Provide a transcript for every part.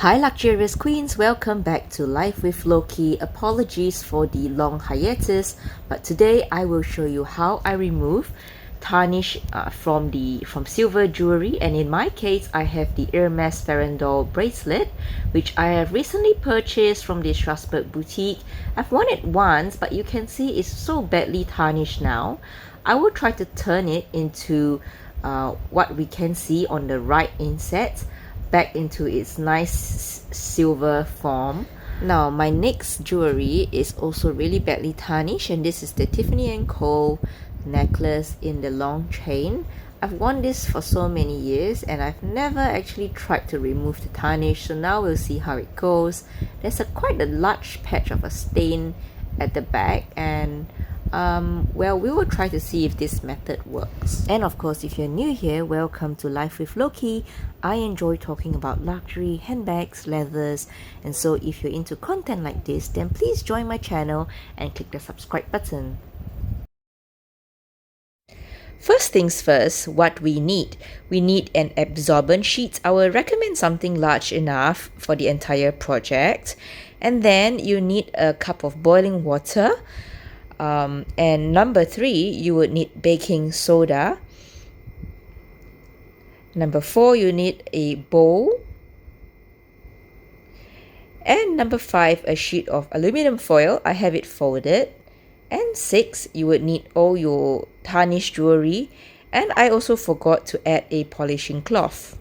Hi luxurious queens, welcome back to Life with Lokie. Apologies for the long hiatus, but today I will show you how I remove tarnish from silver jewelry, and in my case I have the Hermes Farandole Bracelet, which I have recently purchased from the Strasbourg boutique. I've worn it once, but you can see it's so badly tarnished now. I will try to turn it into what we can see on the right inset back into its nice silver form. Now my next jewelry is also really badly tarnished, and this is the Tiffany & Co necklace in the long chain. I've worn this for so many years and I've never actually tried to remove the tarnish, so now we'll see how it goes. There's quite a large patch of a stain at the back, and well, we will try to see if this method works. And of course, if you're new here, welcome to Life with Lokie. I enjoy talking about luxury, handbags, leathers, and so if you're into content like this, then please join my channel and click the subscribe button. First things first, what we need. We need an absorbent sheet. I will recommend something large enough for the entire project. And then you need a cup of boiling water. And number 3, you would need baking soda. Number 4, you need a bowl. And number 5, a sheet of aluminum foil. I have it folded. And 6, you would need all your tarnished jewelry. And I also forgot to add a polishing cloth.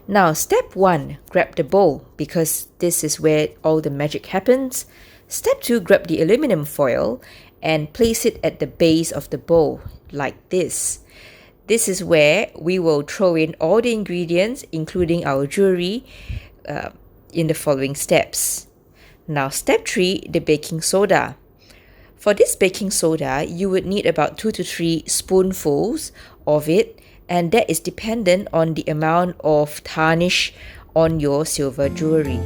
Now, step 1, grab the bowl, because this is where all the magic happens. Step 2, grab the aluminum foil and place it at the base of the bowl, like this. This is where we will throw in all the ingredients, including our jewelry, in the following steps. Now, step 3, the baking soda. For this baking soda, you would need about 2 to 3 spoonfuls of it, and that is dependent on the amount of tarnish on your silver jewelry.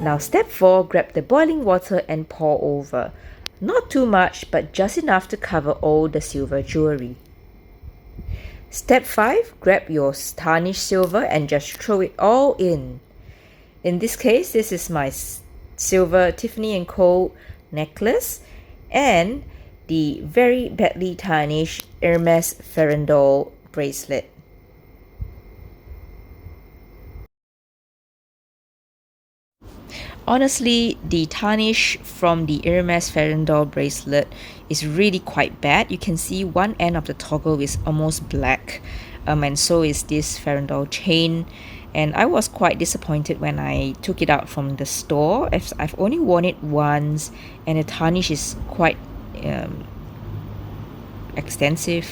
Now step 4, grab the boiling water and pour over. Not too much, but just enough to cover all the silver jewelry. Step 5, grab your tarnished silver and just throw it all in. In this case, this is my silver Tiffany & Co necklace and the very badly tarnished Hermes Farandole bracelet. Honestly, the tarnish from the Hermes Farandole bracelet is really quite bad. You can see one end of the toggle is almost black, and so is this Farandole chain. And I was quite disappointed when I took it out from the store. I've only worn it once, and the tarnish is quite extensive.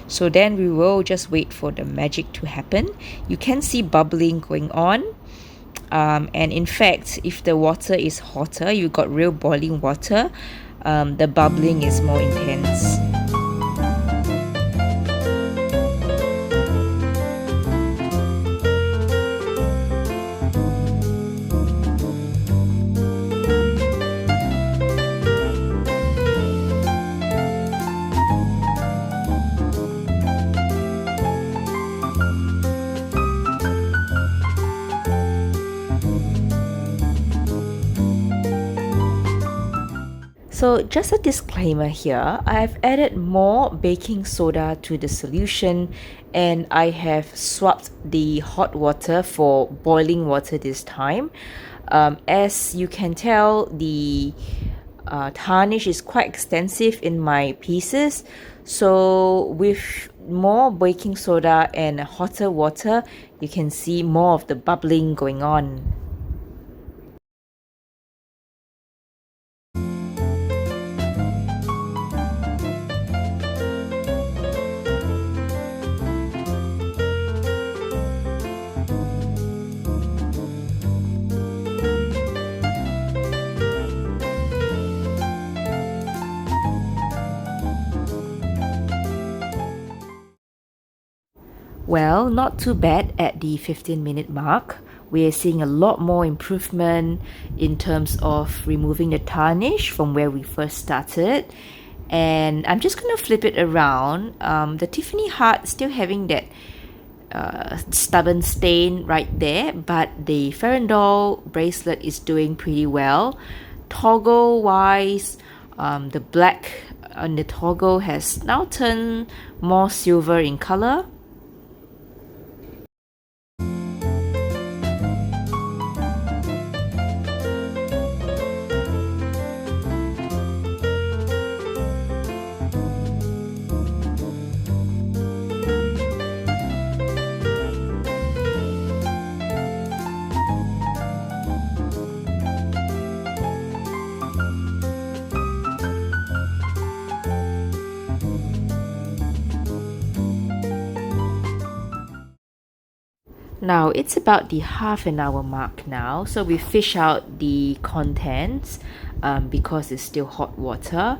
So then we will just wait for the magic to happen. You can see bubbling going on. And in fact, if the water is hotter, you got real boiling water, the bubbling is more intense. So just a disclaimer here, I have added more baking soda to the solution, and I have swapped the hot water for boiling water this time. As you can tell, the tarnish is quite extensive in my pieces, so with more baking soda and hotter water, you can see more of the bubbling going on. Well, not too bad at the 15-minute mark. We are seeing a lot more improvement in terms of removing the tarnish from where we first started. And I'm just going to flip it around. The Tiffany heart still having that stubborn stain right there, but the Farandole bracelet is doing pretty well. Toggle wise, the black on the toggle has now turned more silver in color. Now it's about the half an hour mark now, so we fish out the contents because it's still hot water,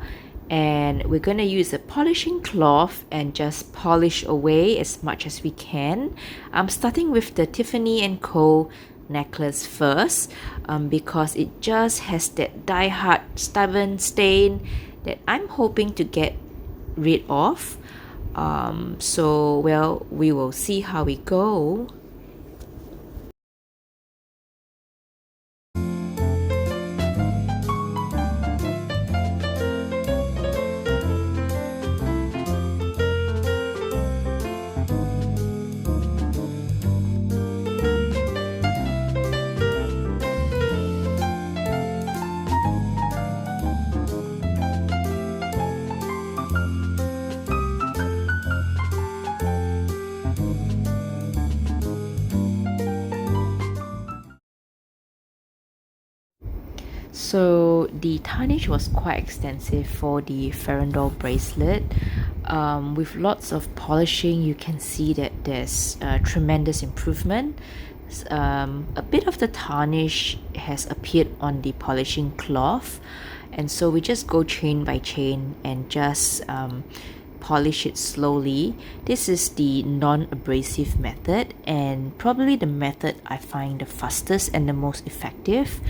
and we're going to use a polishing cloth and just polish away as much as we can. I'm starting with the Tiffany & Co necklace first because it just has that die-hard stubborn stain that I'm hoping to get rid of. So well, we will see how we go. So the tarnish was quite extensive for the Farandole bracelet. With lots of polishing, you can see that there's tremendous improvement. A bit of the tarnish has appeared on the polishing cloth, and so we just go chain by chain and just polish it slowly. This is the non-abrasive method, and probably the method I find the fastest and the most effective.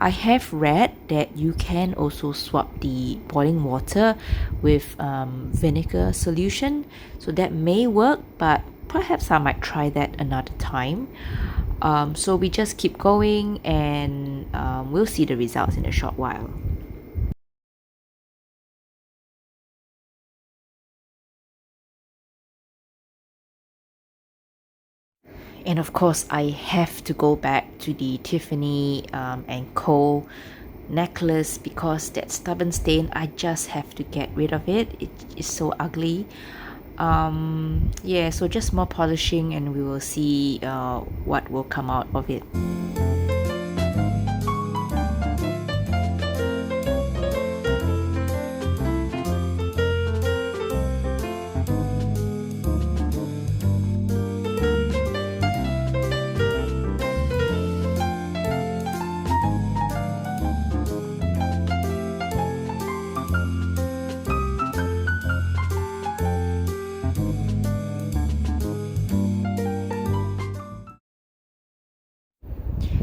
I have read that you can also swap the boiling water with vinegar solution, so that may work, but perhaps I might try that another time. So we just keep going, and we'll see the results in a short while. And of course, I have to go back to the Tiffany & Co necklace because that stubborn stain, I just have to get rid of it. It is so ugly. Yeah, so just more polishing and we will see what will come out of it.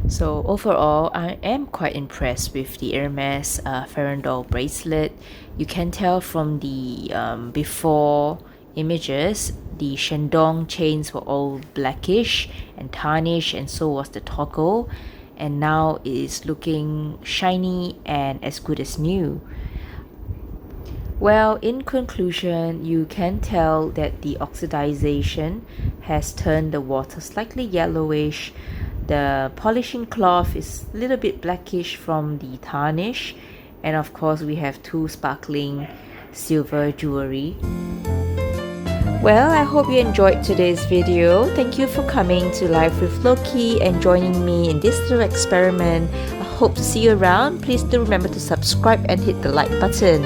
So overall, I am quite impressed with the Hermes Farandole bracelet. You can tell from the before images, the Shandong chains were all blackish and tarnished, and so was the toggle. And now it is looking shiny and as good as new. Well, in conclusion, you can tell that the oxidization has turned the water slightly yellowish. The polishing cloth is a little bit blackish from the tarnish, and of course we have two sparkling silver jewelry. Well, I hope you enjoyed today's video. Thank you for coming to Life with Lokie and joining me in this little experiment. I hope to see you around. Please do remember to subscribe and hit the like button.